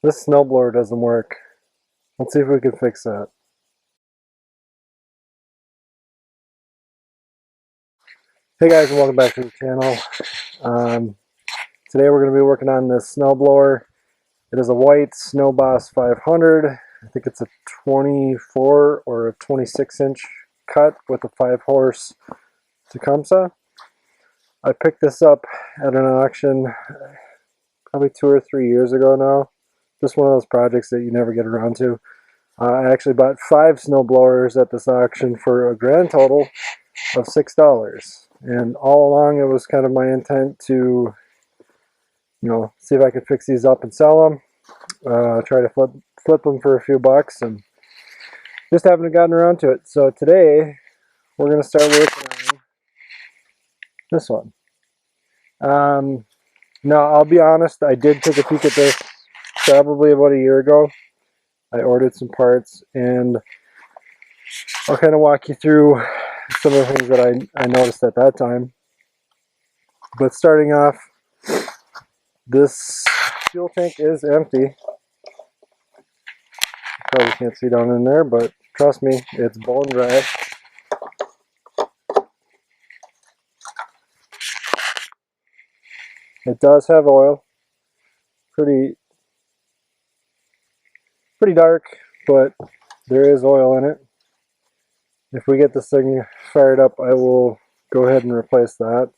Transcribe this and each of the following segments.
This snowblower doesn't work. Let's see if we can fix that. Hey guys, and welcome back to the channel. Today we're going to be working on this snowblower. It is a white Snowboss 500. I think it's a 24 or a 26 inch cut with a 5-horse Tecumseh. I picked this up at an auction probably 2 or 3 years ago now. Just one of those projects that you never get around to. I actually bought 5 snowblowers at this auction for a grand total of $6. And all along it was kind of my intent to, see if I could fix these up and sell them. Try to flip them for a few bucks, and just haven't gotten around to it. So today we're going to start working on this one. Now I'll be honest, I did take a peek at this probably about a year ago. I ordered some parts, and I'll kind of walk you through some of the things that I noticed at that time. But starting off, this fuel tank is empty. Probably can't see down in there, but trust me, it's bone dry. It does have oil. Pretty dark, but there is oil in it. If we get this thing fired up, I will go ahead and replace that.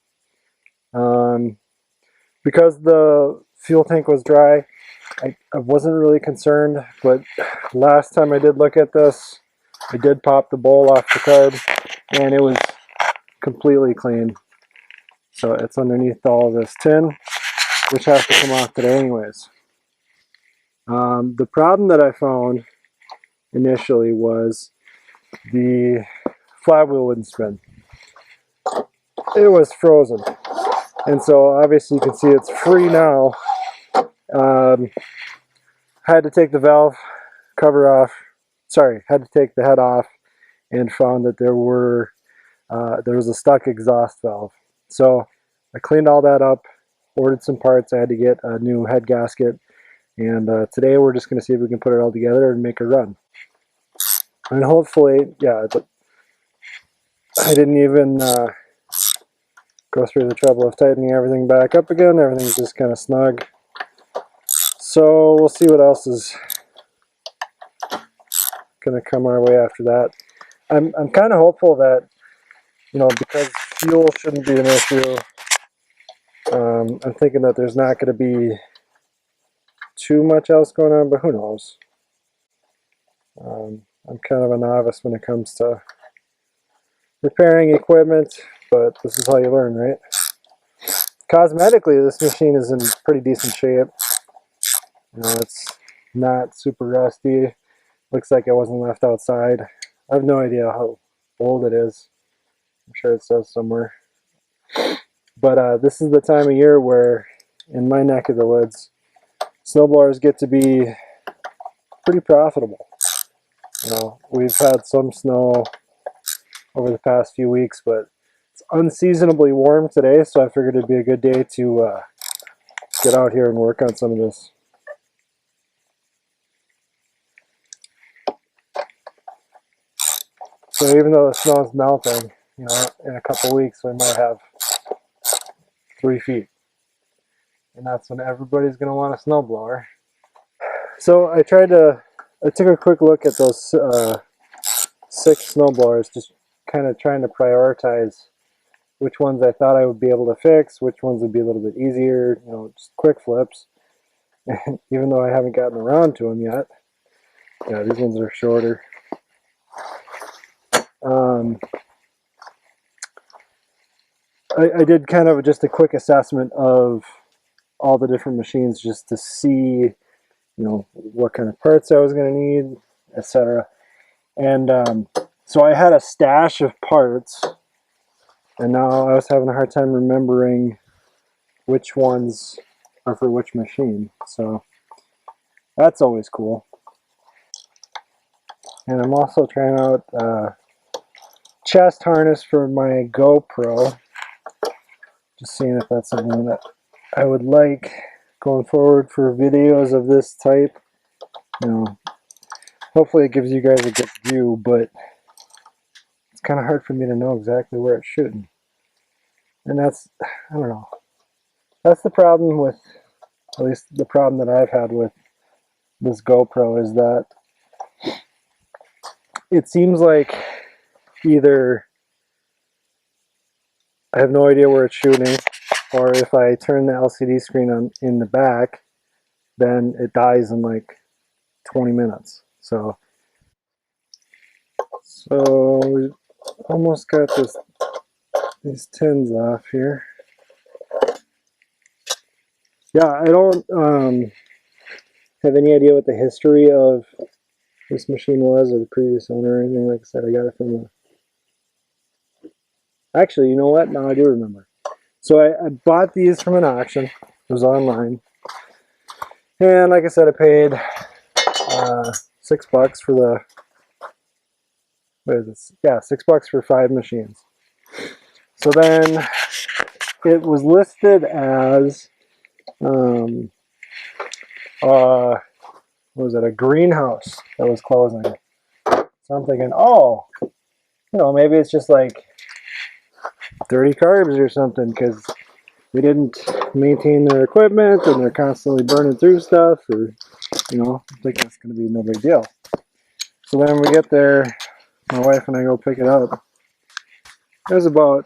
Because the fuel tank was dry, I wasn't really concerned, but last time I did look at this, I did pop the bowl off the carb, and it was completely clean. So it's underneath all of this tin, which has to come off today anyways. The problem that I found initially was the flywheel wouldn't spin. It was frozen. And so obviously you can see it's free now. Had to take the valve cover off. Sorry, had to take the head off, and found that there was a stuck exhaust valve. So I cleaned all that up, ordered some parts. I had to get a new head gasket, and today we're just going to see if we can put it all together and make a run. And hopefully, yeah, I didn't even go through the trouble of tightening everything back up again. Everything's just kind of snug. So we'll see what else is going to come our way after that. I'm kind of hopeful that, because fuel shouldn't be an issue, I'm thinking that there's not going to be too much else going on, but who knows. I'm kind of a novice when it comes to repairing equipment, but this is how you learn, right? Cosmetically, this machine is in pretty decent shape. It's not super rusty. Looks like it wasn't left outside. I have no idea how old it is. I'm sure it says somewhere. But this is the time of year where, in my neck of the woods, snowblowers get to be pretty profitable. We've had some snow over the past few weeks, but it's unseasonably warm today, so I figured it'd be a good day to get out here and work on some of this. So even though the snow is melting, in a couple weeks we might have 3 feet. And that's when everybody's going to want a snowblower. So I took a quick look at those 6 snowblowers, just kind of trying to prioritize which ones I thought I would be able to fix, which ones would be a little bit easier, just quick flips. And even though I haven't gotten around to them yet, yeah, these ones are shorter. I did kind of just a quick assessment of all the different machines just to see, what kind of parts I was going to need, etc. And so I had a stash of parts, and now I was having a hard time remembering which ones are for which machine. So that's always cool. And I'm also trying out chest harness for my GoPro. Just seeing if that's something that I would like going forward for videos of this type. You know, hopefully it gives you guys a good view, but it's kind of hard for me to know exactly where it's shooting. And that's, I don't know, that's the problem with, at least the problem that I've had with this GoPro, is that it seems like either I have no idea where it's shooting, or if I turn the LCD screen on in the back, then it dies in like 20 minutes. So we almost got these tins off here. Yeah, I don't have any idea what the history of this machine was, or the previous owner, or anything. Like I said, I got it from the... Actually, you know what? Now I do remember. So I bought these from an auction. It was online. And like I said, I paid $6 for the... What is this? Yeah, $6 for 5 machines. So then it was listed as... what was it? A greenhouse that was closing. So I'm thinking, oh, you know, maybe it's just like 30 carbs or something, because they didn't maintain their equipment and they're constantly burning through stuff, or, you know, I think that's going to be no big deal. So then we get there, my wife and I go pick it up. It was about,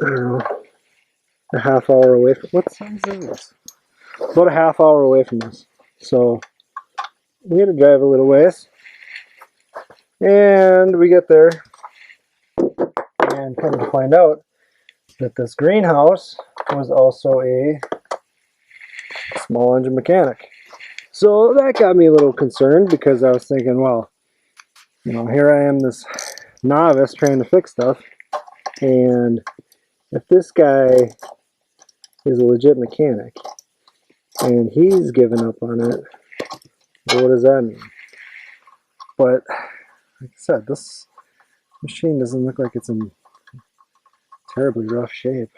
I don't know, a half hour away from... What size is this? About a half hour away from us. So we had to drive a little ways. And we get there, and come to find out that this greenhouse was also a small engine mechanic. So that got me a little concerned, because I was thinking, well, you know, here I am, this novice trying to fix stuff, and if this guy is a legit mechanic and he's given up on it, well, what does that mean? But like I said, this machine doesn't look like it's in terribly rough shape.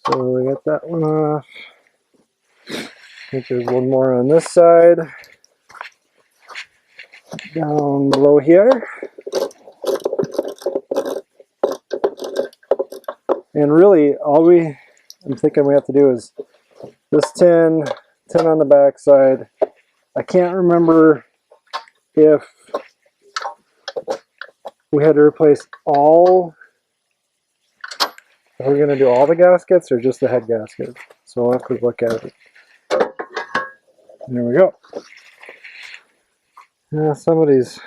So we got that one off. I think there's one more on this side. Down below here. And really, I'm thinking we have to do is this tin on the back side. I can't remember if we had to replace all... Are we going to do all the gaskets or just the head gasket? So we'll have to look at it. There we go. Yeah, somebody's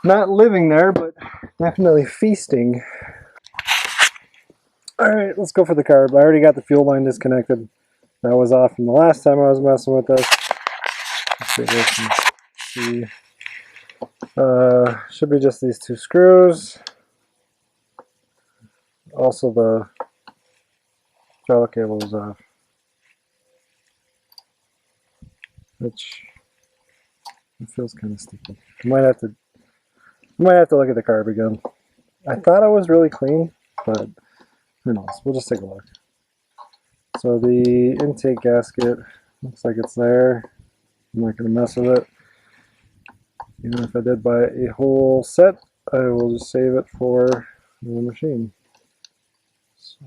not living there, but definitely feasting. Alright, let's go for the carb. I already got the fuel line disconnected. That was off from the last time I was messing with this. Let's see if we can see. Should be just these 2 screws. Also the throttle cable is off, which it feels kind of sticky. I might have to look at the carb again. I thought it was really clean, but who knows? We'll just take a look. So the intake gasket looks like it's there. I'm not going to mess with it. Even if I did buy a whole set, I will just save it for the machine. So,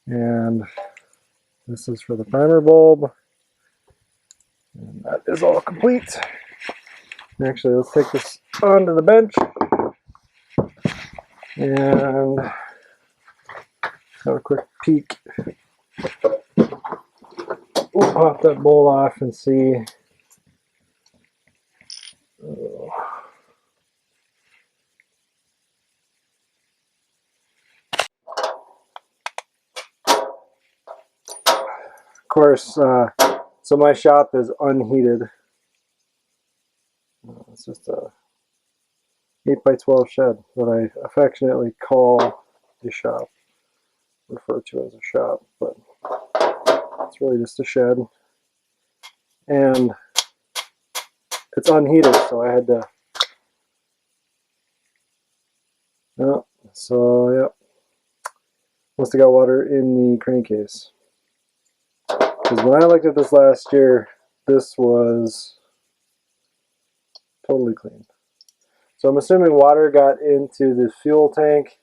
and this is for the primer bulb. And that is all complete. Actually, let's take this onto the bench and have a quick peek. We'll pop that bowl off and see. Of course, so my shop is unheated. It's just a 8x12 shed that I affectionately call a shop, refer to as a shop, but it's really just a shed. And it's unheated, so I had to... Oh, So yep, must have got water in the crankcase. Because when I looked at this last year, this was totally clean. So I'm assuming water got into the fuel tank,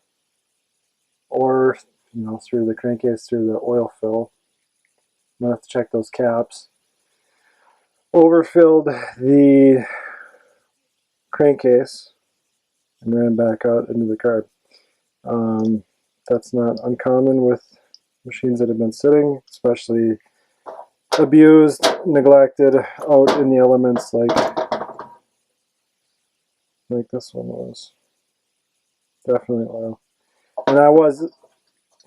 or through the crankcase, through the oil fill. I'm gonna have to check those caps. Overfilled the crankcase and ran back out into the carb. That's not uncommon with machines that have been sitting, especially abused, neglected, out in the elements like this one was. Definitely oil. And I was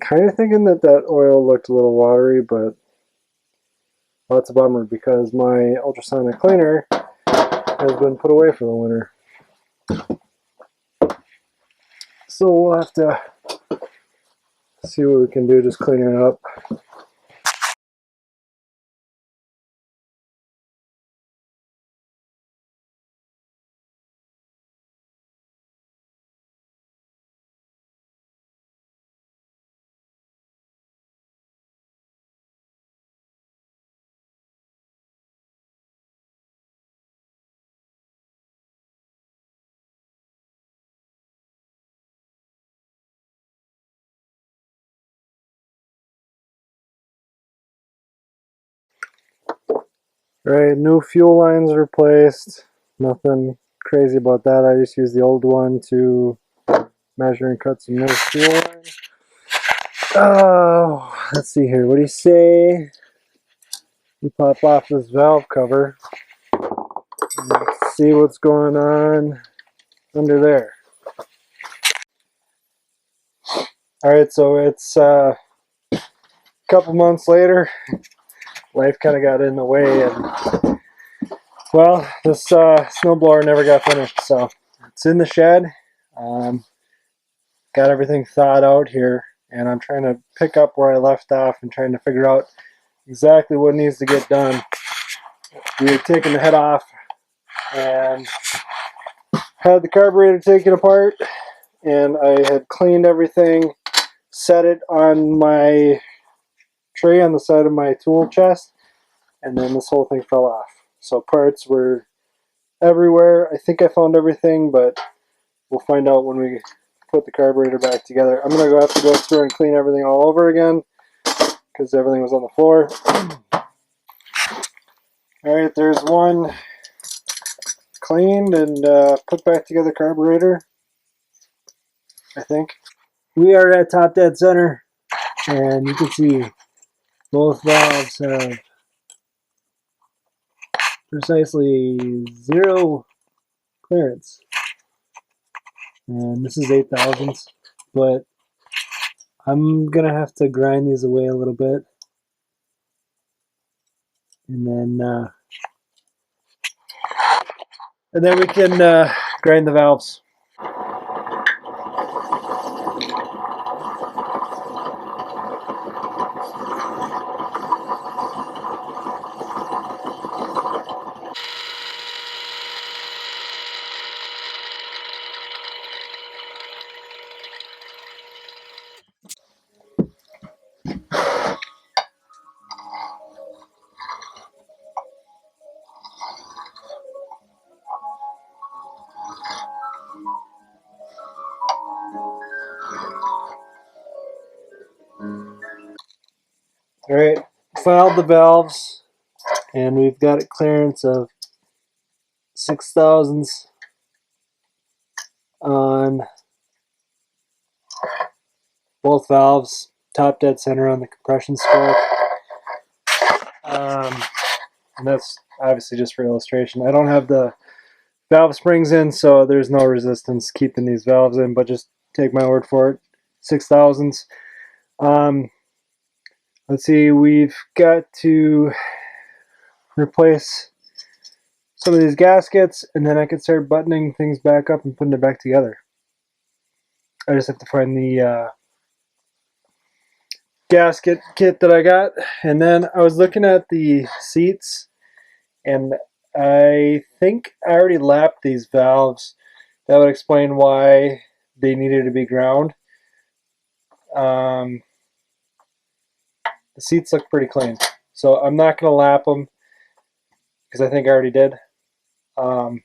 kind of thinking that oil looked a little watery, but that's a bummer because my ultrasonic cleaner has been put away for the winter. So we'll have to see what we can do, just cleaning it up. Right, new fuel lines replaced. Nothing crazy about that. I just used the old one to measure and cut some new fuel line. Oh, let's see here. What do you say? We pop off this valve cover. And let's see what's going on under there. Alright, so it's a couple months later. Life kind of got in the way, and well, this snowblower never got finished, so it's in the shed. Got everything thawed out here, and I'm trying to pick up where I left off and trying to figure out exactly what needs to get done. We had taken the head off and had the carburetor taken apart, and I had cleaned everything, set it on my tray on the side of my tool chest, and then this whole thing fell off. So parts were everywhere. I think I found everything, but we'll find out when we put the carburetor back together. I'm going to have to go through and clean everything all over again because everything was on the floor. Alright, there's one cleaned and put back together carburetor, I think. We are at top dead center, and you can see both valves have precisely 0 clearance. And this is 8 thousandths, but I'm going to have to grind these away a little bit. And then we can grind the valves. Alright, filed the valves, and we've got a clearance of 6 thousandths on both valves, top dead center on the compression stroke. And that's obviously just for illustration. I don't have the valve springs in, so there's no resistance keeping these valves in, but just take my word for it. 6 thousandths. Let's see, we've got to replace some of these gaskets, and then I can start buttoning things back up and putting it back together. I just have to find the gasket kit that I got. And then I was looking at the seats, and I think I already lapped these valves. That would explain why they needed to be ground. The seats look pretty clean, so I'm not going to lap them because I think I already did. So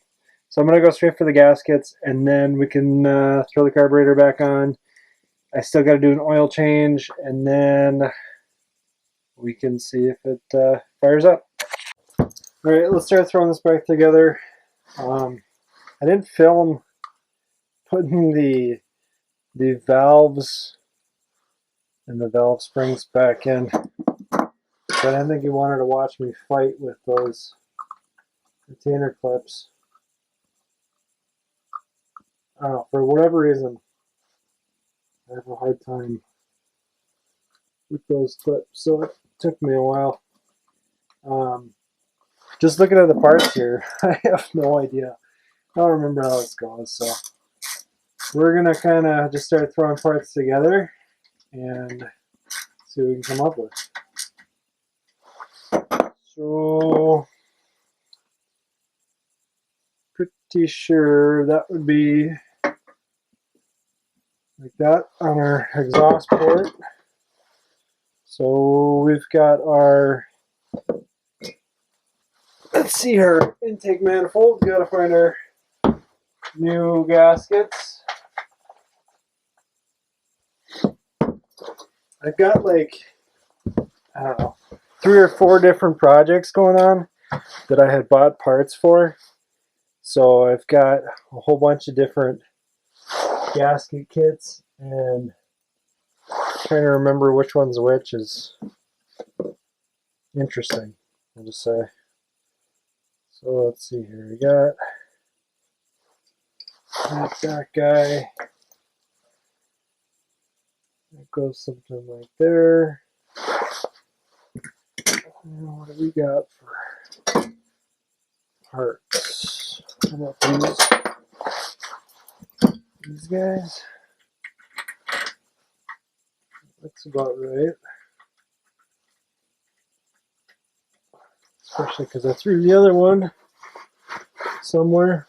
I'm going to go straight for the gaskets, and then we can throw the carburetor back on. I still got to do an oil change, and then we can see if it fires up. All right, let's start throwing this back together. I didn't film putting the valves and the valve springs back in, but I didn't think you wanted to watch me fight with those retainer clips. I don't know, for whatever reason, I have a hard time with those clips, so it took me a while. Just looking at the parts here, I have no idea. I don't remember how this goes, so we're gonna kind of just start throwing parts together and see what we can come up with. So, pretty sure that would be like that on our exhaust port. So we've got our, let's see, our intake manifold. Got to find our new gaskets. I've got like, I don't know, 3 or 4 different projects going on that I had bought parts for. So I've got a whole bunch of different gasket kits, and trying to remember which one's which is interesting, I'll just say. So let's see here. We got that guy. That goes something like there. And what do we got for parts? How about these guys? Looks about right. Especially because I threw the other one somewhere.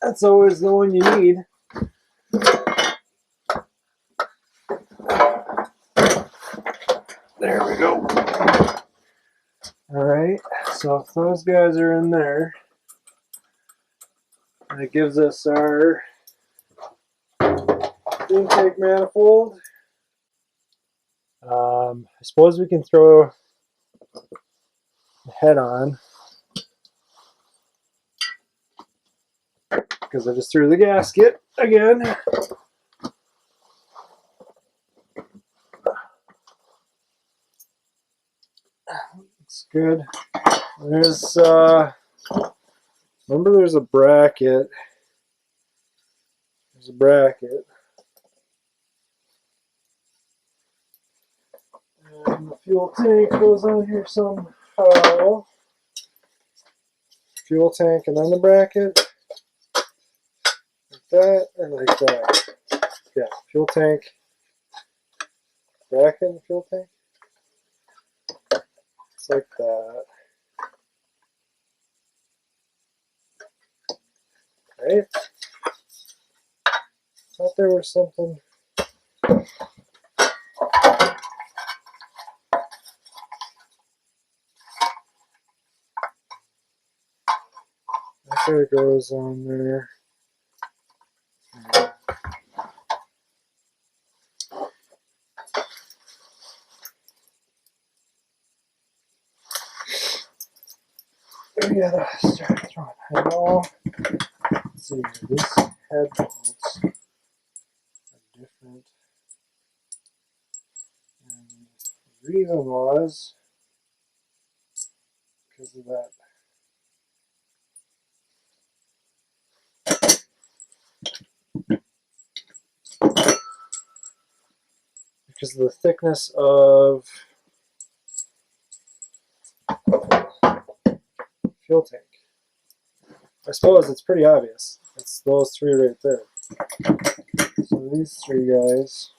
That's always the one you need. There we go. Alright, so if those guys are in there, that gives us our intake manifold. I suppose we can throw the head on, because I just threw the gasket again. Looks good. There's remember there's a bracket. There's a bracket. And the fuel tank goes on here somehow. Fuel tank and then the bracket. Like that or like that. Yeah, fuel tank. Bracket and fuel tank. It's like that. Right? Thought there was something. There it goes on there. We gotta start throwing head off. Let's see, this head bolts are different. And the reason was because of that. Because of the thickness of fuel tank. I suppose it's pretty obvious. It's those 3 right there. So these 3 guys,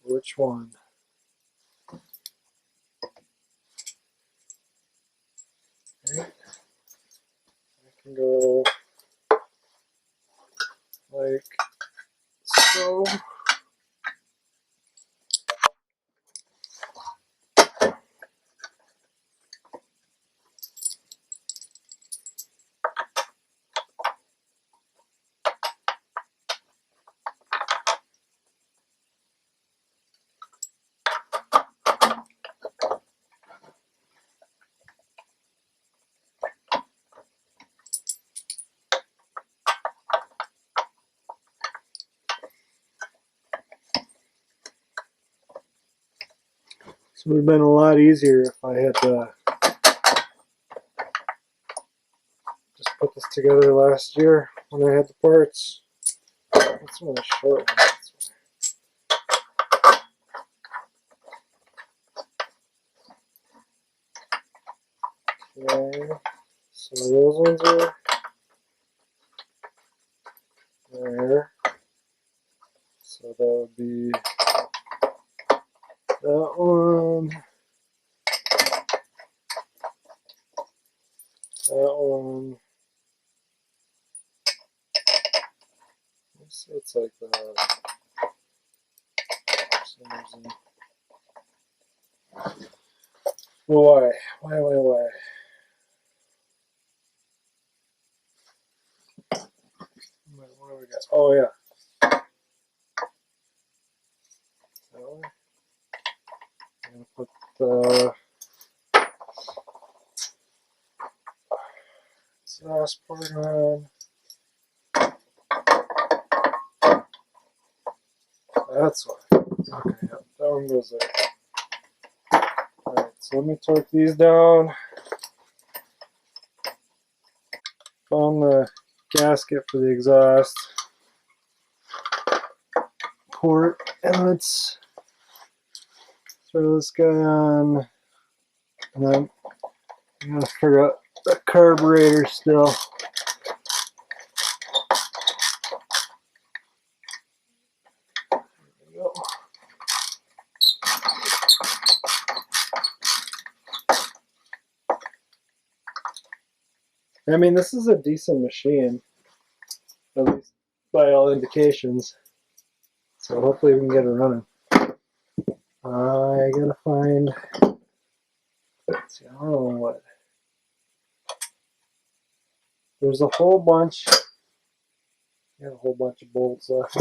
which one? Okay. I can go This would have been a lot easier if I had just put this together last year when I had the parts. That's one of the short ones. Okay, so those ones are there. So that would be that one, that one. It's like that. For some reason. Why? Why? What do we got? Oh yeah. That one. I'm gonna put the exhaust part on. That's why. Okay, yep, that one goes there. Alright, so let me torque these down. Found the gasket for the exhaust port, and let's throw this guy on. And then I'm gonna figure out the carburetor still. There we go. I mean, this is a decent machine, at least by all indications. So hopefully we can get it running. I gotta find. Let's see, I don't know what. There's a whole bunch. Got a whole bunch of bolts left.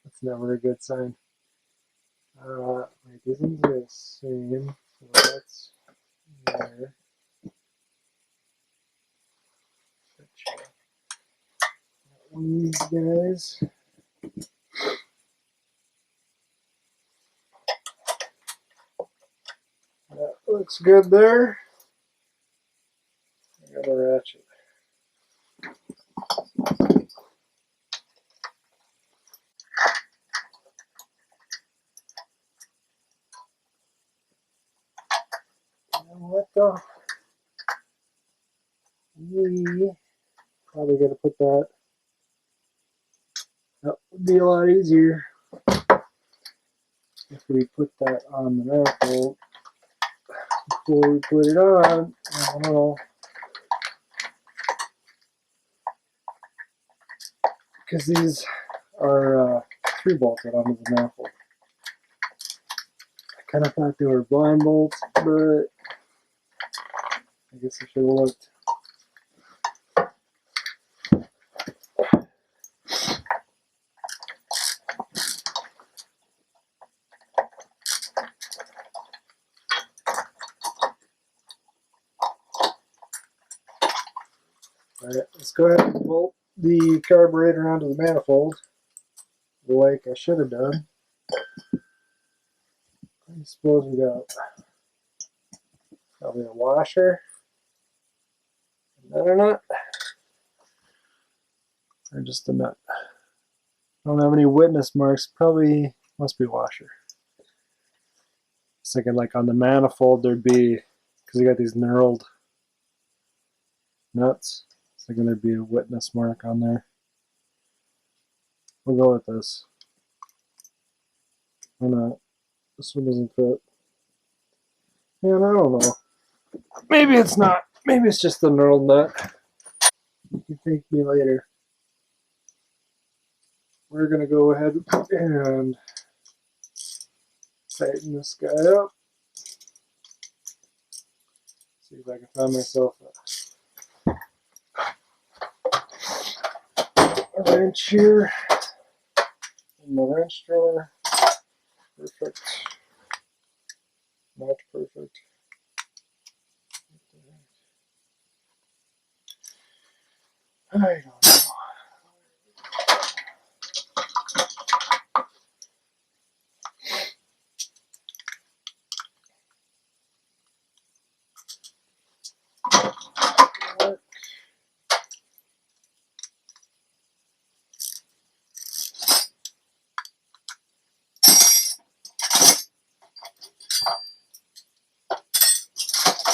That's never a good sign. Wait, these ones are the same. So that's there. These guys. That looks good there. I got a ratchet. And what the? We probably got to put that. That would be a lot easier if we put that on the manifold before we put it on. I don't know. Because these are 3-bolted onto the manifold. I kind of thought they were blind bolts, but I guess I should have looked. Alright, let's go ahead and bolt the carburetor onto the manifold like I should have done. I suppose we got probably a washer, another nut, or just a nut. I don't have any witness marks, probably must be a washer. I was thinking like on the manifold there'd be, because you got these knurled nuts, I was thinking there'd be a witness mark on there. We'll go with this. Or not. This one doesn't fit. Man, I don't know. Maybe it's not. Maybe it's just the knurled nut. You can thank me later. We're going to go ahead and tighten this guy up. See if I can find myself a wrench here in the wrench drawer. Perfect. Not perfect. I don't know.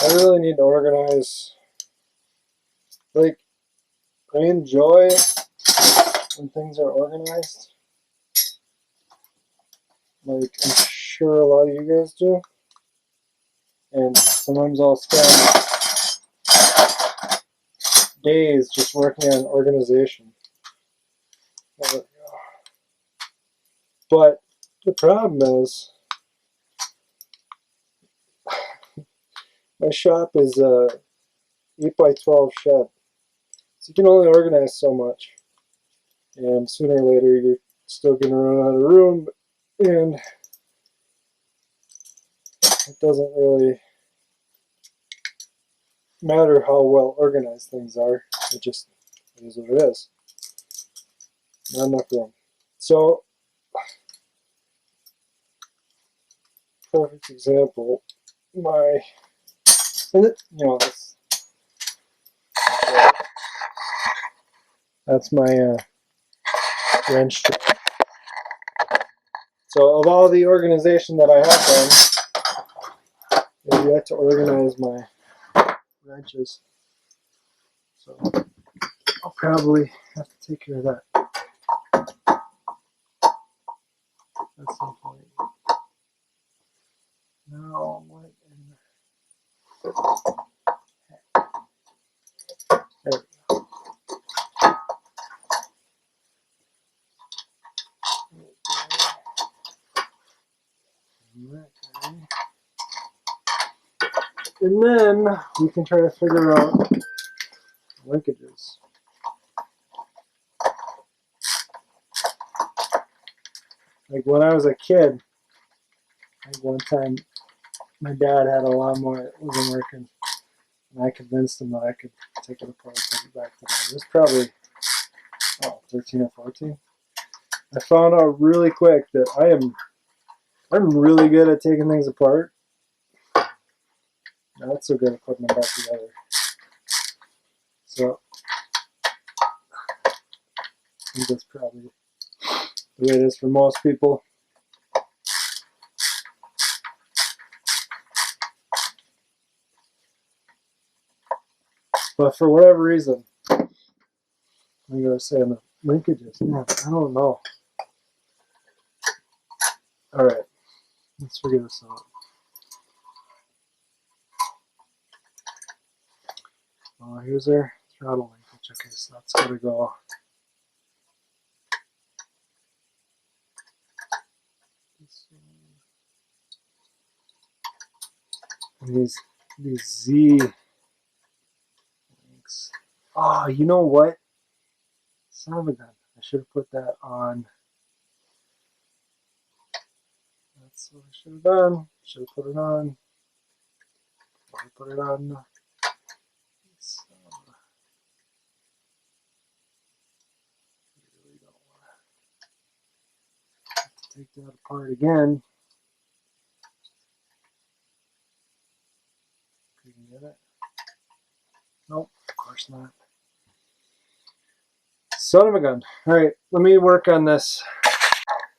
I really need to organize. Like, I enjoy when things are organized. Like, I'm sure a lot of you guys do. And sometimes I'll spend days just working on organization. But the problem is, my shop is a 8x12 shed. So you can only organize so much. And sooner or later, you're still going to run out of room. And it doesn't really matter how well organized things are. It is what it is. Not enough room. So, perfect example. That's my wrench tray. So, of all the organization that I have done, I've yet to organize my wrenches. So, I'll probably have to take care of that at some point. Now, what in the... There we go. And then we can try to figure out linkages. Like when I was a kid, like one time my dad had a lawnmower that wasn't working, and I convinced him that I could take it apart and take it back to him. It was probably 13 or 14. I found out really quick that I'm really good at taking things apart. Not so good at putting them back together. So I think that's probably the way it is for most people. But for whatever reason, I'm going to say on the linkages. Yeah, I don't know. Alright, let's figure this out. Here's our throttle linkage. Okay, so that's got to go. And these Z links. Oh, you know what? Son of a gun. I should have put that on. That's what I should have done. Should have put it on. I put it on. Really don't want to take that apart again. Can you get it? Nope, of course not. Son of a gun. Alright, let me work on this.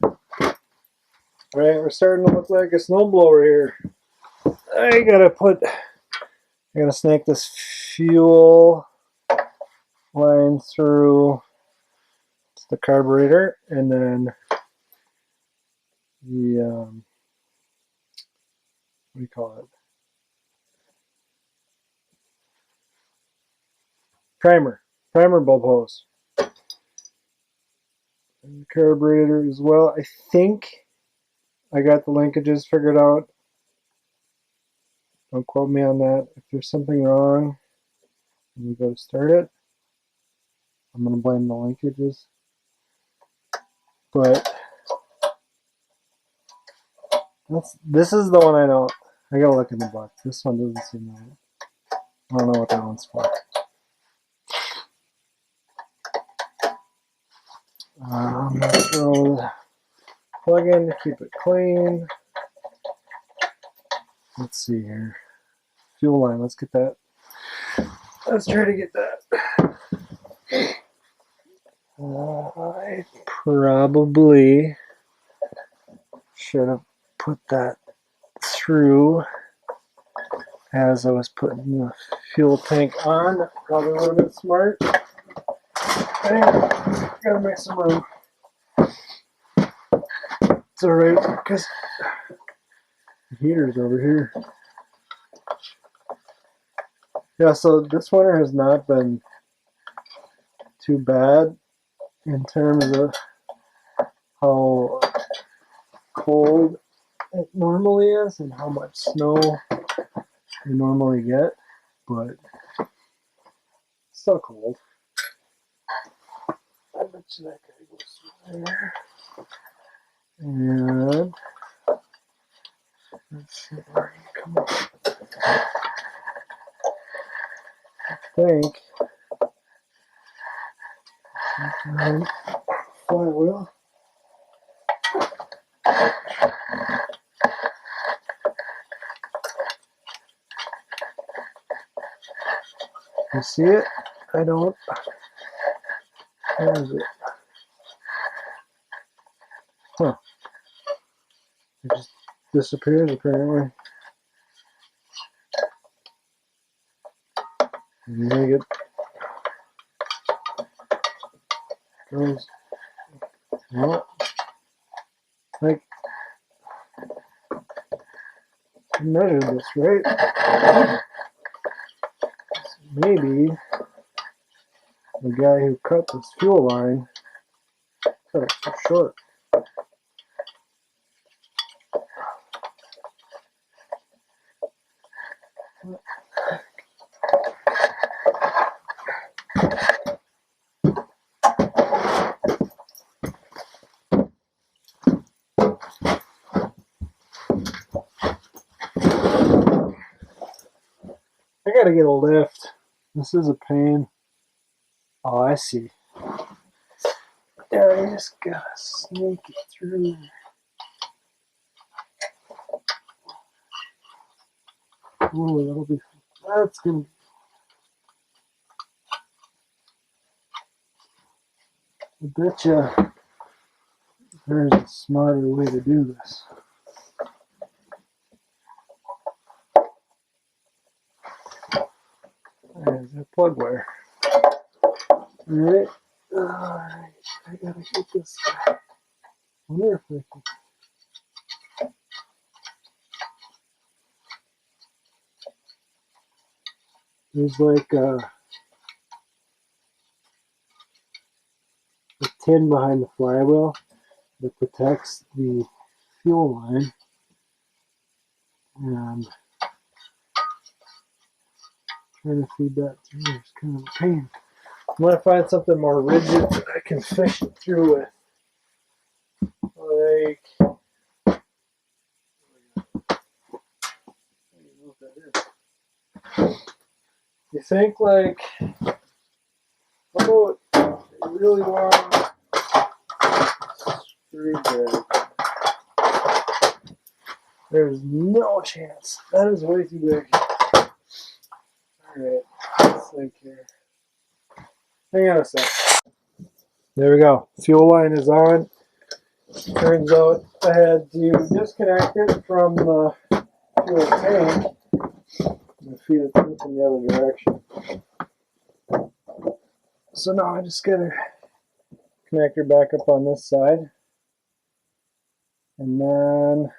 Alright, we're starting to look like a snowblower here. I gotta snake this fuel line through the carburetor, and then the what do you call it? Primer bulb hose. And the carburetor as well. I think I got the linkages figured out. Don't quote me on that. If there's something wrong and we go to start it, I'm going to blame the linkages. But this is the one I don't. I gotta look in the box. This one doesn't seem right. I don't know what that one's for. I'm going to throw the plug in to keep it clean. Let's see here. Fuel line, let's get that. Let's try to get that. I probably should have put that through as I was putting the fuel tank on. Probably would have been smart. And gotta make some room. It's alright, because the heater's over here. Yeah, so this winter has not been too bad in terms of how cold it normally is and how much snow we normally get, but it's still cold. I bet you that guy goes through there. And let's see where he can come up. I think flywheel. You see it? I don't. Where is it? Huh. It just disappears apparently. Make it goes. Well, like I measured this right. Maybe the guy who cut this fuel line cut it too short. I gotta get a lift. This is a pain. Oh, I see. Yeah, I just gotta sneak it through. Oh, that'll be. That's gonna. I bet you there's a smarter way to do this. There's a plug wire. Alright. Alright. I gotta get this guy. I wonder if I can. There's like a tin behind the flywheel that protects the fuel line. And trying to feed that through is kind of a pain. I'm gonna find something more rigid that I can fish it through with. Like, I don't know what that is. You think like, how about a really long screwdriver? There's no chance. That is way too big. Alright, let's think here. Hang on a sec. There we go. Fuel line is on. Turns out I had to disconnect it from the fuel tank and feed it through from the other direction. So now I just gotta connect her back up on this side. And then,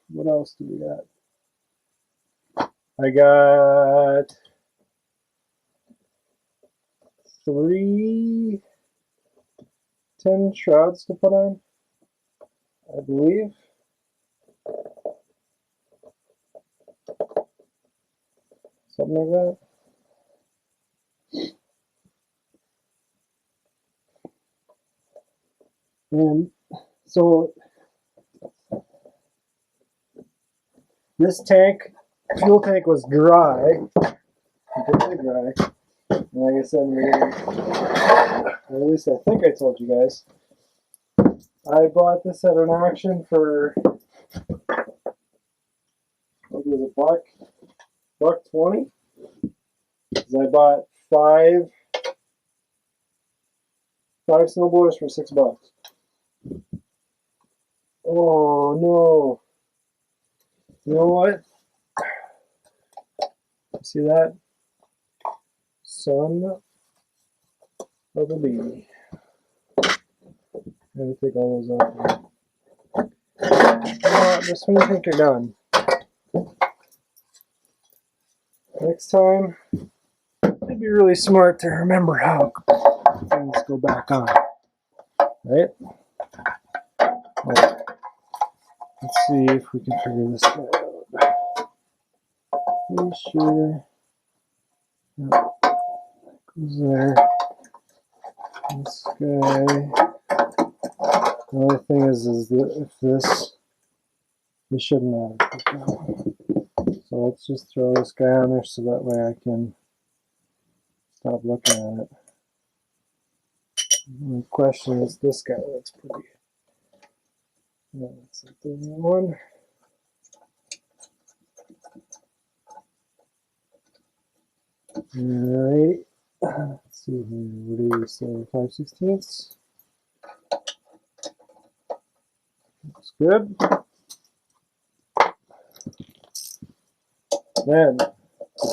what else do we got? I got 3 10 shrouds to put on, I believe. Something like that. And so this tank, fuel tank, was dry, completely dry. And like I said, or at least I think I told you guys, I bought this at an auction for, what was it, $1.20? Because I bought five snowblowers for $6. Oh no. You know what? See that? Son of a bee. I'm gonna take all those out. Just when you think you're done. Next time, it'd be really smart to remember how things go back on. Right? Well, let's see if we can figure this guy out. Pretty sure. Yep. Goes there. This guy. The only thing is that if this shouldn't matter. So let's just throw this guy on there so that way I can stop looking at it. The question is this guy looks pretty. Yeah, that's like the one. Alright. Let's see here. What do we say? 5/16? Looks good. Then the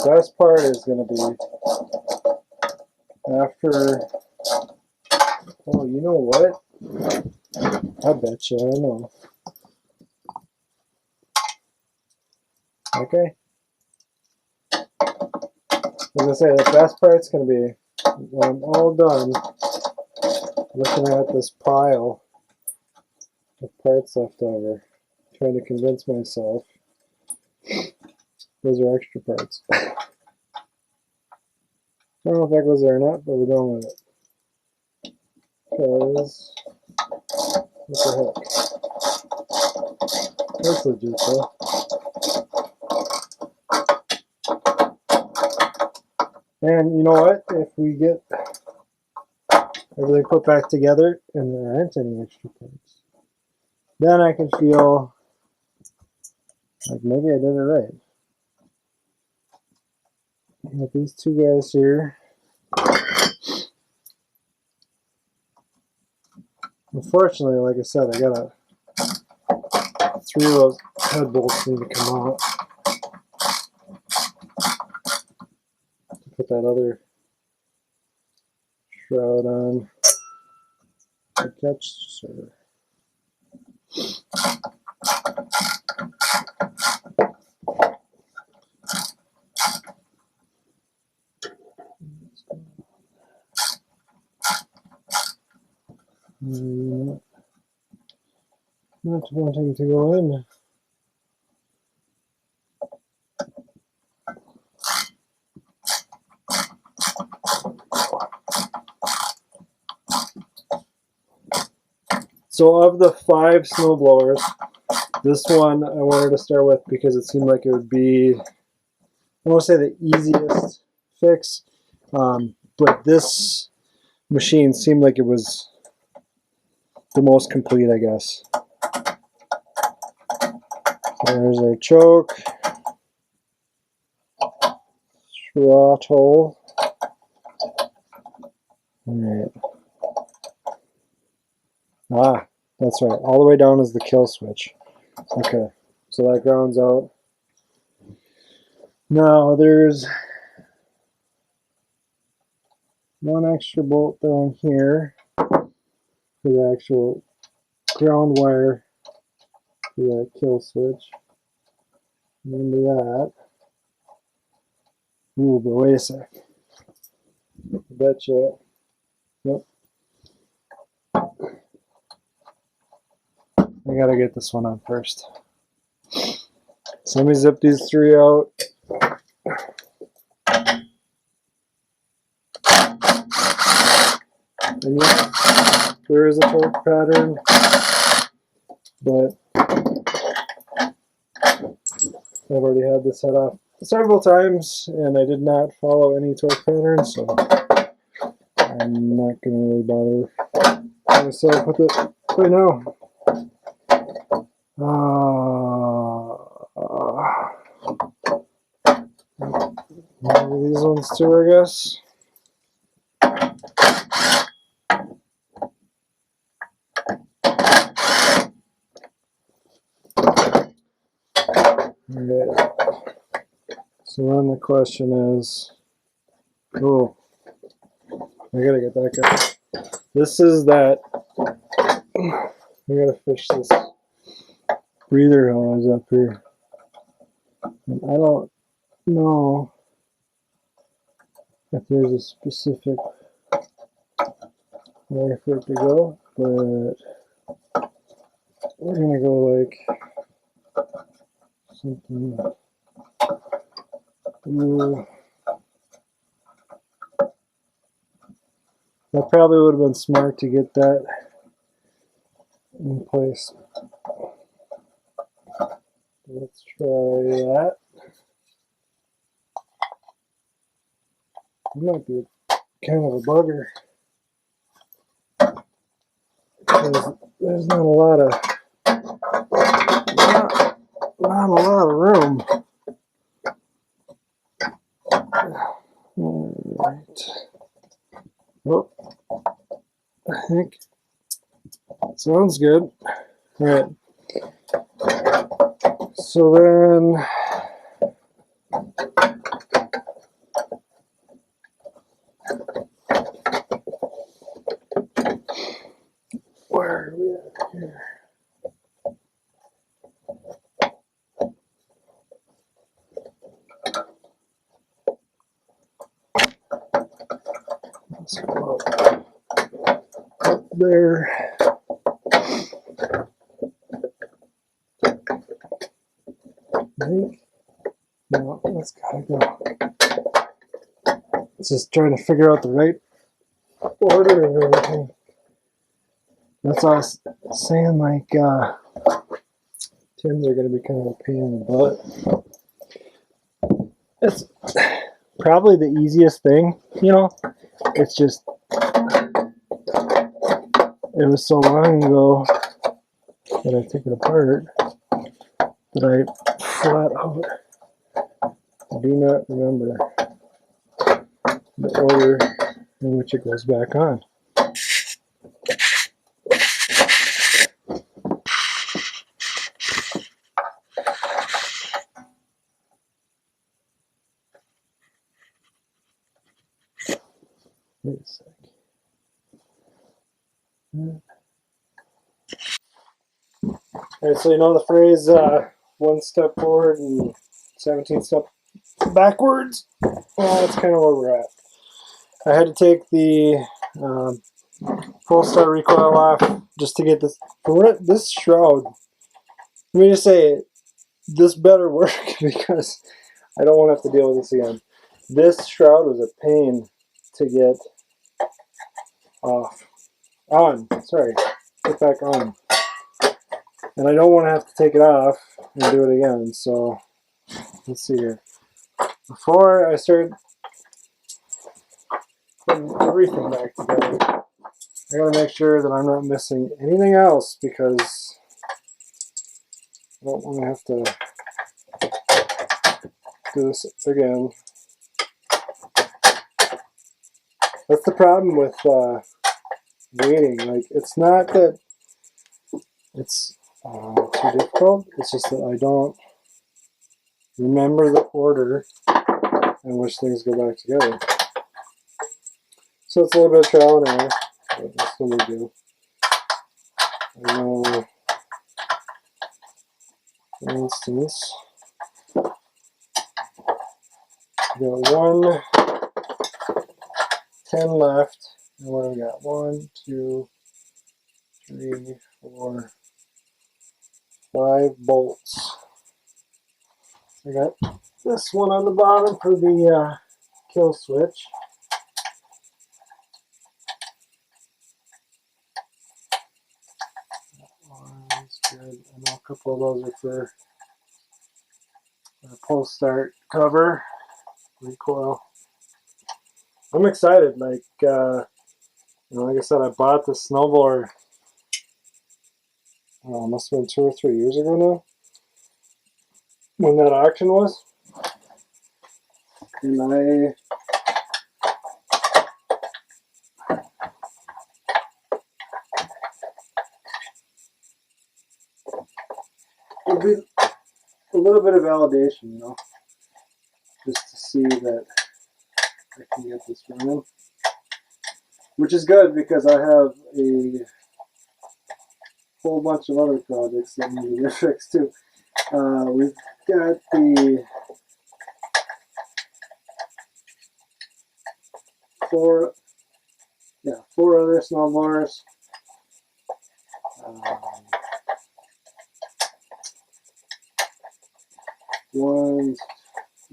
best part is going to be after. Oh, you know what? I bet you I know. Okay. As I say, the best part's going to be when I'm all done looking at this pile of parts left over, trying to convince myself those are extra parts. I don't know if that goes there or not, but we're going with it. Because, what the heck? That's legit though. And you know what? If we get everything put back together and there aren't any extra parts, then I can feel like maybe I did it right. With these two guys here, unfortunately, like I said, I got 3 of those head bolts need to come out to put that other shroud on. The catch, sir. Not wanting to go in. So of the 5 snowblowers, this one I wanted to start with because it seemed like it would be, I don't want to say the easiest fix, but this machine seemed like it was the most complete, I guess. There's our choke, throttle. Alright. Ah, that's right. All the way down is the kill switch. Okay, so that grounds out. Now there's one extra bolt down here for the actual ground wire for that kill switch. Remember that. Ooh, but wait a sec. I betcha. Yep. I gotta get this one on first. So let me zip these 3 out. And yeah, there is a torque pattern, but I've already had this set off several times and I did not follow any torque pattern, so I'm not going to really bother myself with it right now. Maybe these ones too, I guess. Alright, So then the question is, oh, I gotta get that guy. This is that, I gotta fish this breather hose up here. And I don't know if there's a specific way for it to go, but we're gonna go like something. Ooh. That probably would have been smart to get that in place. Let's try that. It might be kind of a bugger because there's not a lot of room. All right. Well, I think sounds good. All right. So then, where are we at here? Let's go up there. No, that's gotta go. It's just trying to figure out the right order of everything. That's what I was saying, like, Tims are gonna be kind of a pain in the butt. It's probably the easiest thing, you know? It's just, it was so long ago that I took it apart that I flat out do not remember the order in which it goes back on. Wait a sec. Alright, so you know the phrase, one step forward and 17 steps backwards? Well, that's kind of where we're at. I had to take the full start recoil off just to get this shroud. Let me just say, this better work because I don't want to have to deal with this again. This shroud was a pain to get get back on. And I don't want to have to take it off and do it again, so let's see here. Before I start putting everything back together, I gotta make sure that I'm not missing anything else because I don't want to have to do this again. That's the problem with waiting. Like, it's not that it's too difficult, it's just that I don't remember the order in which things go back together. So it's a little bit of trial and error, but that's what we do. I know, for instance, we got 1 10 left, and what do we got? 1, 2, 3, 4, 5 bolts. I got this one on the bottom for the kill switch. That's good. I know a couple of those are for pull start cover recoil. I'm excited. Like like I said, I bought the snowblower. Must have been 2 or 3 years ago now, when that auction was, and it'll be a little bit of validation, you know. just to see that I can get this running. Which is good because I have a whole bunch of other projects that need to get fixed too. We've got the four other snowblowers.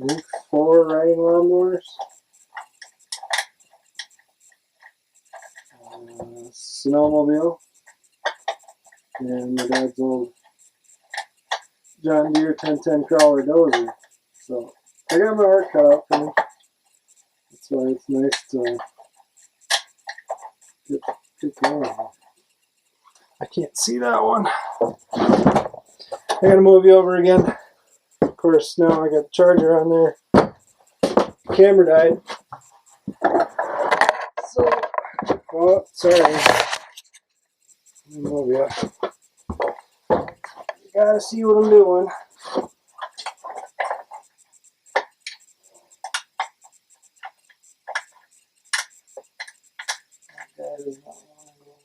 I think 4 riding lawnmowers. Snowmobile. And my dad's old John Deere 1010 crawler dozer. So I got my work cut out for me. That's why it's nice to get going. I can't see that one. I gotta move you over again. Of course, now I got the charger on there. Camera died. So, oh, sorry. Let me move you. You gotta see what I'm doing. That is not what I'm doing.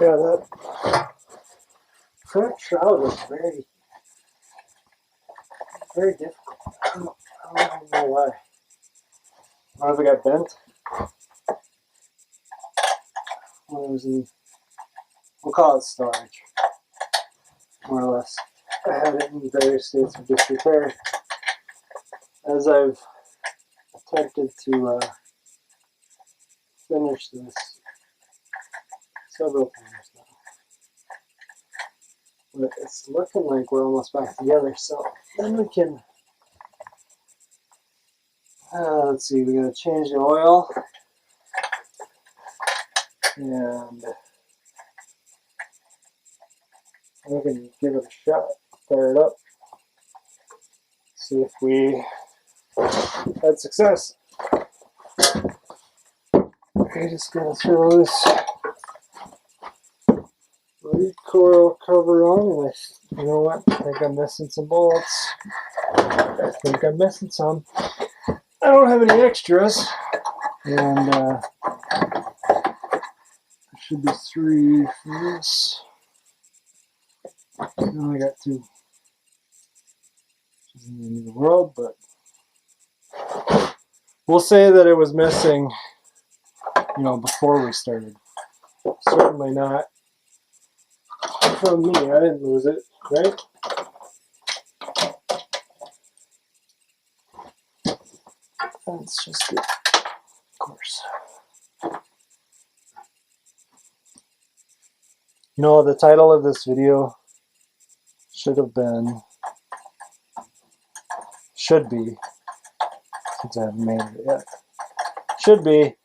Yeah, that front shroud is very, very difficult. I don't even know why. I don't know if it got bent when it was in, we'll call it storage, more or less. I had it in various states of disrepair as I've attempted to finish this several times now. But it's looking like we're almost back together, so then we can, let's see, we gotta change the oil, and we can give it a shot, fire it up, see if we had success. I just gotta throw this recoil cover on, and you know what? I think I'm missing some bolts. I think I'm missing some. I don't have any extras, and there should be 3 for this. No, I got 2. Which isn't the end of the world, but we'll say that it was missing, you know, before we started. Certainly not from me. I didn't lose it, right? That's just it, of course. You know, the title of this video should be, since I haven't made it yet, should be,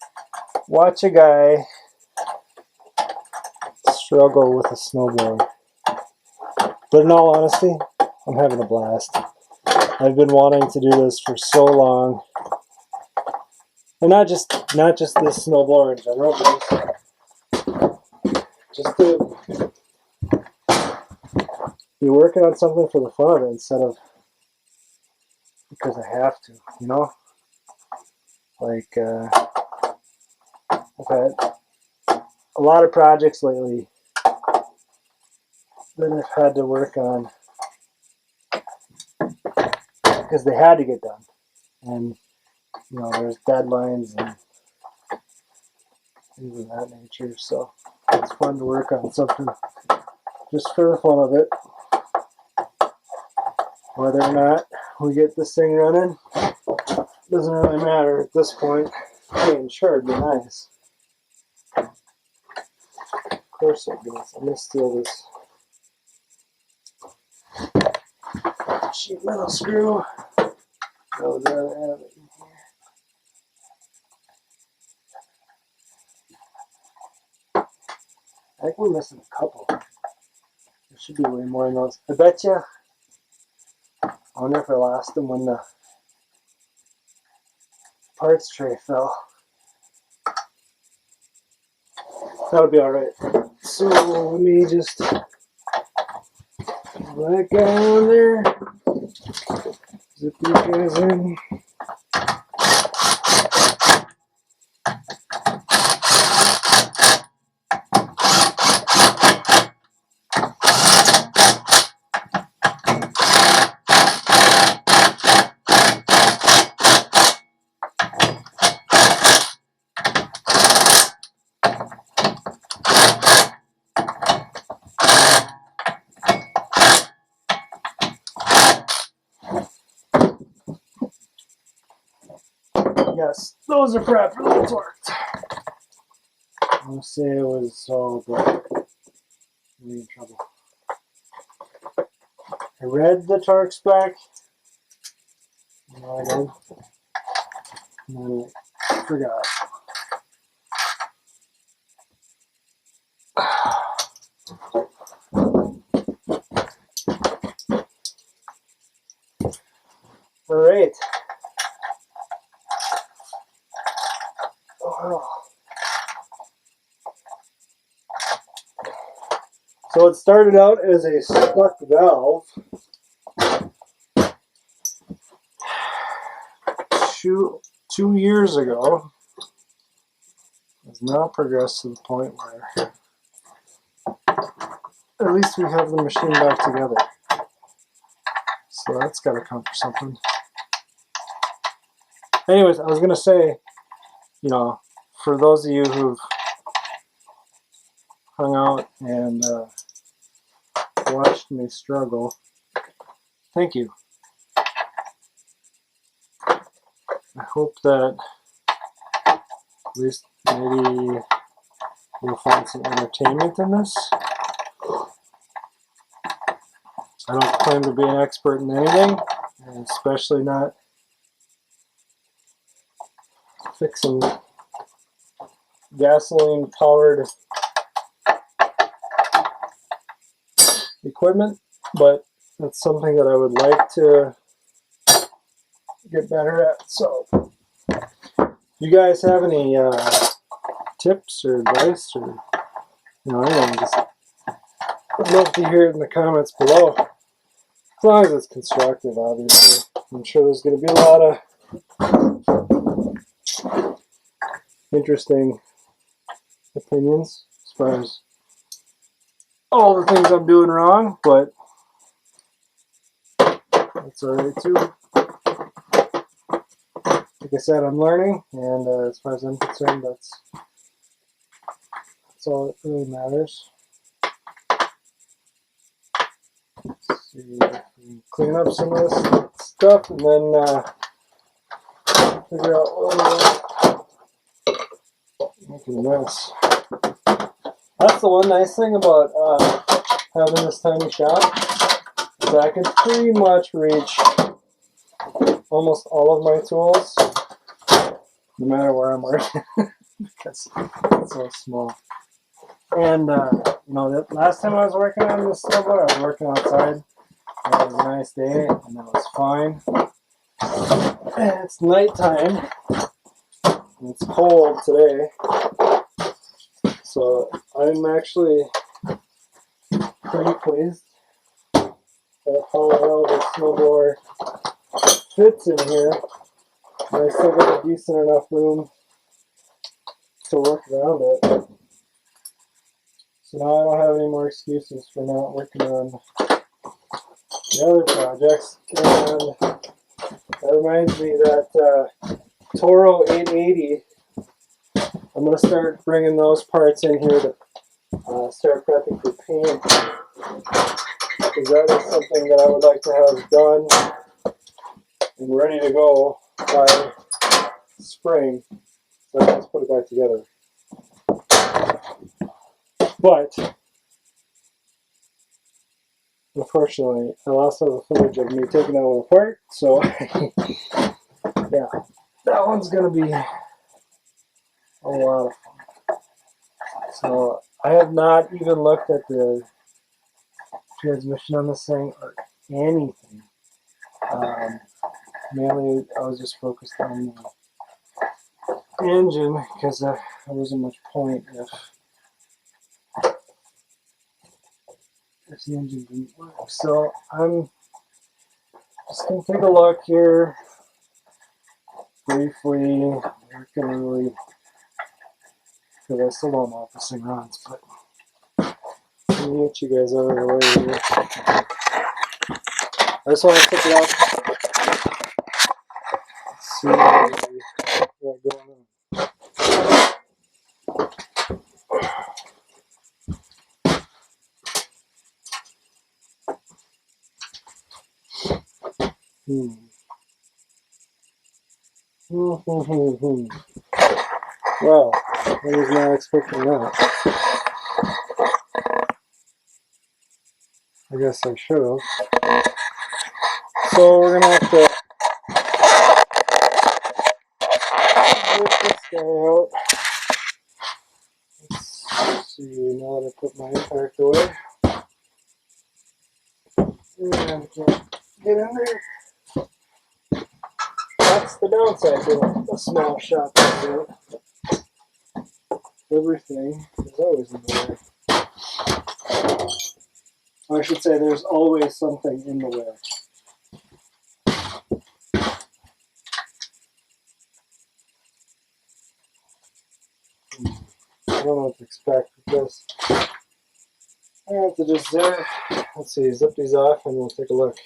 watch a guy struggle with a snowblower. But in all honesty, I'm having a blast. I've been wanting to do this for so long. And not just this snowblower in general, but just to be working on something for the fun of it instead of because I have to, you know? Like, I've had a lot of projects lately that I've had to work on because they had to get done. And, you know, there's deadlines and things of that nature. So it's fun to work on something just for the fun of it. Whether or not we get this thing running doesn't really matter at this point. Hey, sure, it'd be nice. Of course it does. I'm gonna steal this sheet metal screw. I would rather have it in here. I think we're missing a couple. There should be way more than those. I bet you. I wonder if I lost them when the parts tray fell. That'll be alright. So let me just put that guy on there. Zip these guys in. Yes, those are properly torqued. I'll say it was so good. I'm in trouble. I read the torque spec. No, I did. No, I forgot. All right. Oh. So it started out as a stuck valve. Two years ago. It's now progressed to the point where at least we have the machine back together. So that's got to count for something. Anyways, I was going to say, you know, for those of you who've hung out and watched me struggle, thank you. I hope that at least maybe you'll find some entertainment in this. I don't claim to be an expert in anything, and especially not fixing gasoline-powered equipment, but it's something that I would like to get better at. So, you guys have any tips or advice, or anything? Just I'd love to hear it in the comments below. As long as it's constructive, obviously. I'm sure there's going to be a lot of interesting opinions as far as all the things I'm doing wrong, but that's alright too. Like I said, I'm learning, and as far as I'm concerned, that's all that really matters. Let's see if we can clean up some of this stuff, and then figure out what we're making a mess. That's the one nice thing about having this tiny shop, is I can pretty much reach almost all of my tools, no matter where I'm working, because it's so small. And the last time I was working on this snowblower, I was working outside. And it was a nice day, and that was fine. And it's nighttime, and it's cold today, so I'm actually pretty pleased at how well the snowblower fits in here. And I still got a decent enough room to work around it. So now I don't have any more excuses for not working on the other projects. And that reminds me that Toro 880, I'm going to start bringing those parts in here to start prepping for paint. Because that is something that I would like to have done and ready to go by spring. So let's put it back together. But unfortunately, I lost all the footage of me taking that one apart. So yeah, that one's going to be a lot of fun. So I have not even looked at the transmission on this thing or anything. Mainly I was just focused on the engine because there wasn't much point if course, the engine didn't work. So I'm just going to take a look here briefly. I'm not going to really, because I still don't know if this thing runs, but let me get you guys out of the way here. I just want to pick it up. Let's see what we got going on. Well, I was not expecting that. I guess I should have. So we're going to have to get this guy out. Let's see, now that I put my impact away. And get in there. That's the downside to a small shop like that. Everything is always in the way. Or I should say there's always something in the way. I don't know what to expect with this. I have to just, let's see, zip these off and we'll take a look.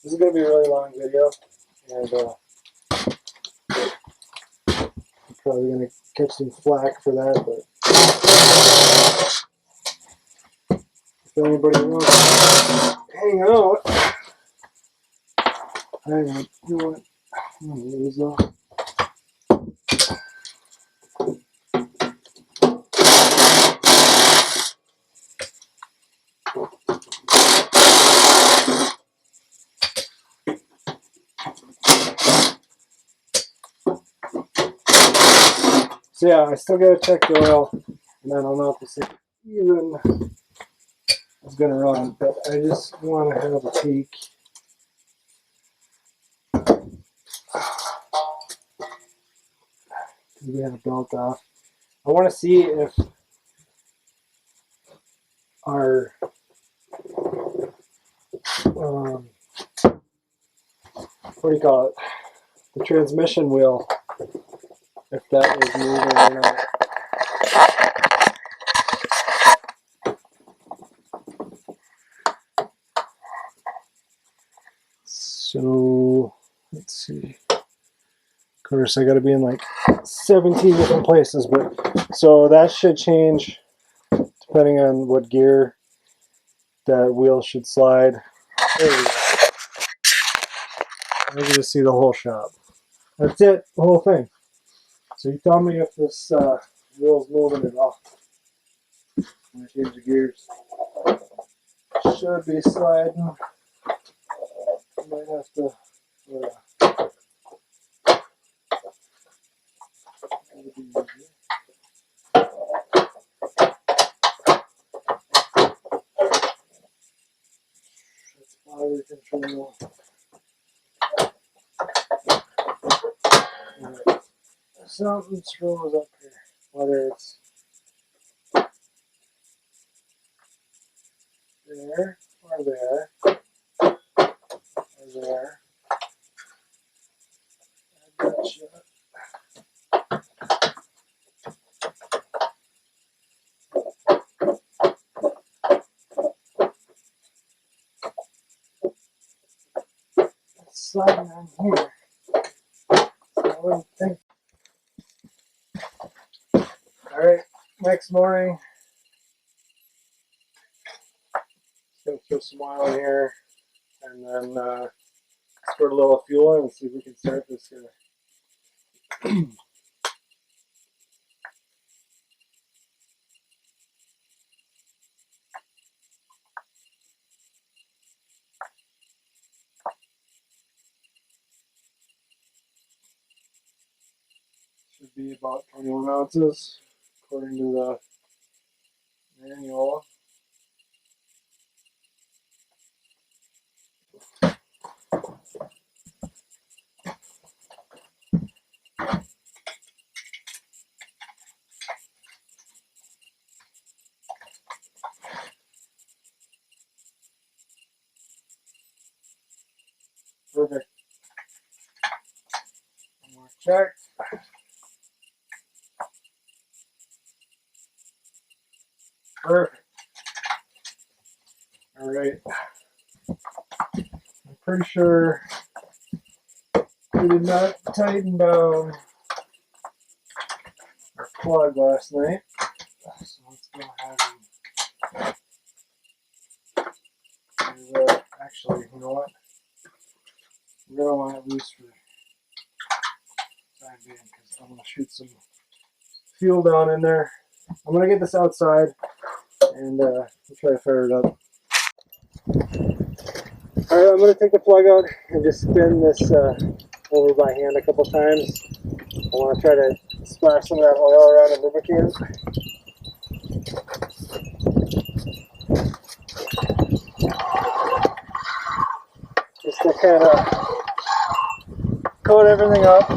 This is going to be a really long video, and I'm probably going to catch some flack for that, but if anybody wants to hang out, hang on, you know what? I'm going to lose off. So yeah, I still got to check the oil, and I don't know if this even is going to run, but I just want to have a peek. We have a belt off. I want to see if our what do you call it? The transmission wheel, if that is moving or not. So let's see. Of course, I got to be in like 17 different places, but so that should change depending on what gear that wheel should slide. There we go. I can just see the whole shop. That's it, the whole thing. So you tell me if this wheel's moving at all. When I change the gears. Should be sliding. Might have to. That's power control. Right. Something's froze up here. Whether it's there or there or there. I gotcha. It's sliding on here. So I wouldn't think. Alright, next morning. Just gonna throw some oil in here and then squirt a little fuel in and see if we can start this guy. Should be about 21 ounces according to the manual. check. Perfect. All right. I'm pretty sure we did not tighten down our plug last night. So let's go ahead and do that. Actually, you know what? We're going to want it loose for the time being because I'm going to shoot some fuel down in there. I'm going to get this outside and we'll try to fire it up. Alright, I'm going to take the plug out and just spin this over by hand a couple times. I want to try to splash some of that oil around the lubricant. Just to kind of coat everything up.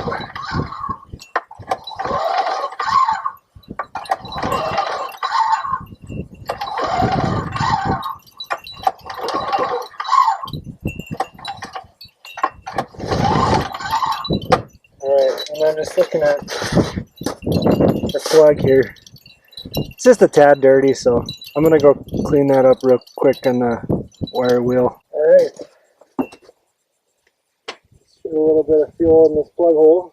Alright, and I'm just looking at the plug here. It's just a tad dirty, so I'm going to go clean that up real quick on the wire wheel. Alright. Shoot a little bit of fuel in this plug hole.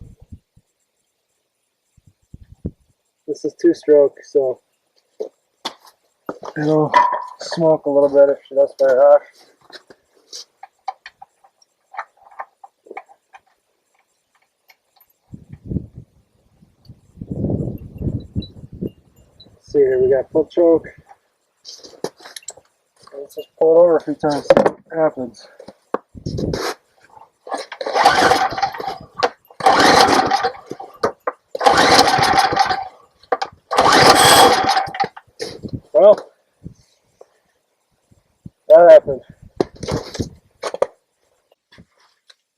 This is 2-stroke, so it'll smoke a little bit if she does fire off. Let's see here, we got full choke. Let's just pull it over a few times, see what happens. Well, that happened.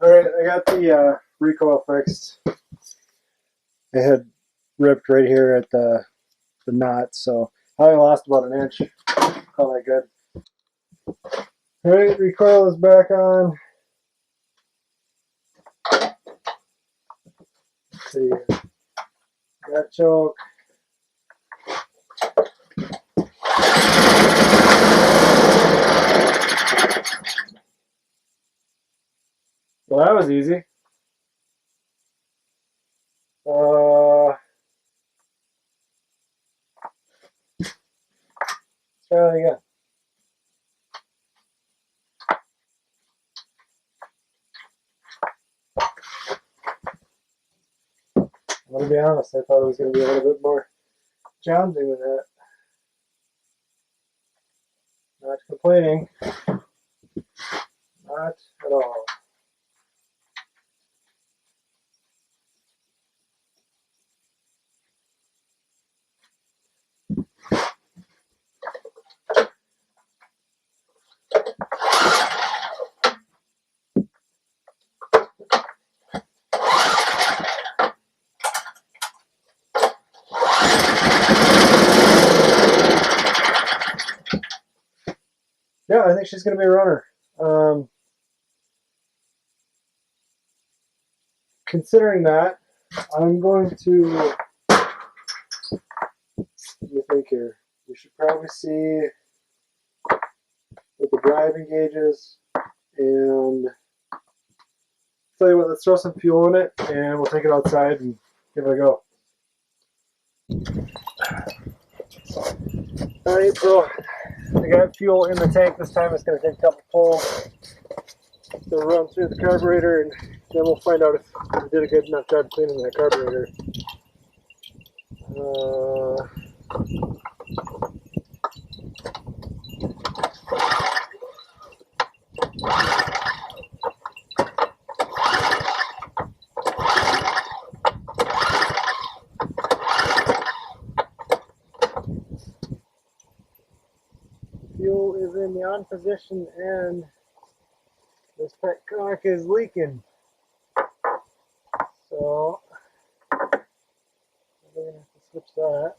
Alright, I got the recoil fixed. It had ripped right here at the knot, so I only lost about an inch. Call that good. Alright, recoil is back on. Let's see. Got choke. Well, that was easy. Let's try that again. I'm going to be honest, I thought it was going to be a little bit more challenging than that. Not complaining. Not at all. Yeah, I think she's going to be a runner. Considering that, I'm going to, let me think here. We should probably see what the driving gauge is, and tell you what, let's throw some fuel in it, and we'll take it outside and give it a go. Alright, so I got fuel in the tank this time. It's going to take a couple pulls to run through the carburetor, and then we'll find out if we did a good enough job cleaning that carburetor. Fuel is in the on position and this petcock is leaking. So we're going to have to switch that.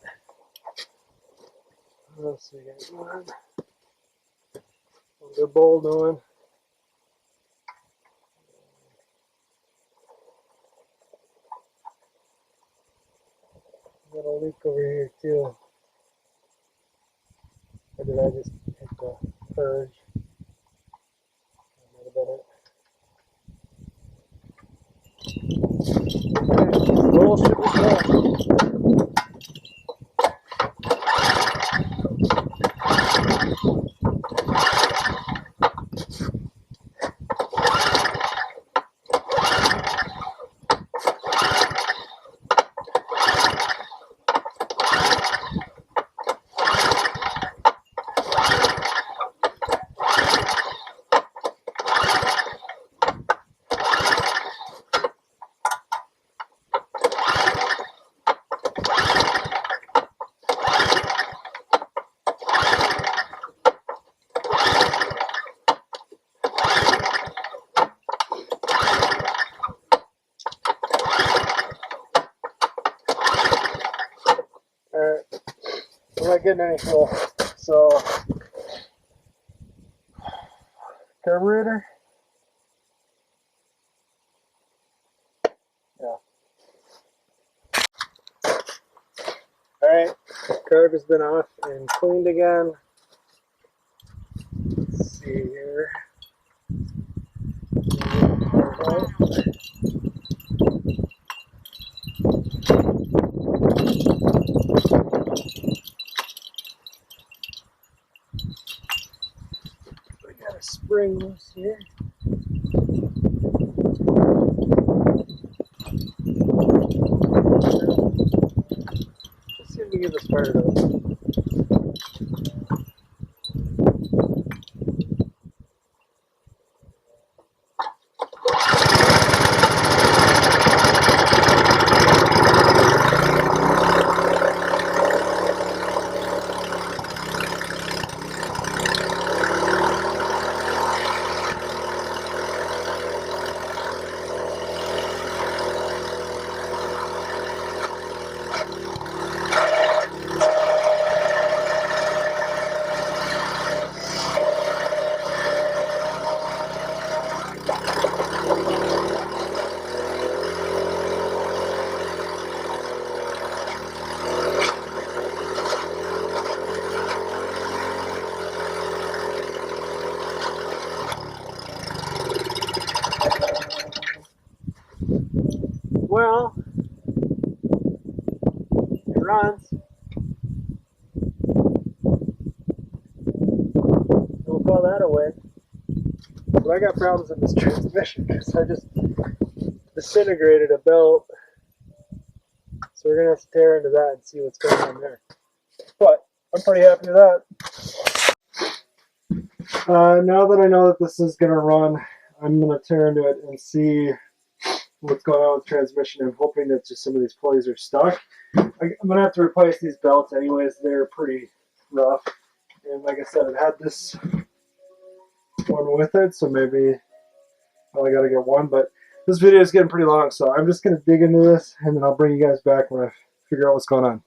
What else we got going? Good bowl doing. got a leak over here too. Or did I just hit the purge? That might have been it. Okay, roll should be done. Alright, we're not getting any fuel. So, carburetor? Yeah. Alright, carb has been off and cleaned again. Let's see here. We got a spring loose here. Let's see if we can get this fired up. Well, it runs. We'll call that a win. But I got problems with this transmission because I just disintegrated a belt. So we're going to have to tear into that and see what's going on there. But I'm pretty happy with that. Now that I know that this is going to run, I'm going to tear into it and see what's going on with the transmission. I'm hoping that just some of these pulleys are stuck. I'm going to have to replace these belts anyways. They're pretty rough. And like I said, it had this one with it, so maybe I only got to get one. But this video is getting pretty long, so I'm just going to dig into this, and then I'll bring you guys back when I figure out what's going on.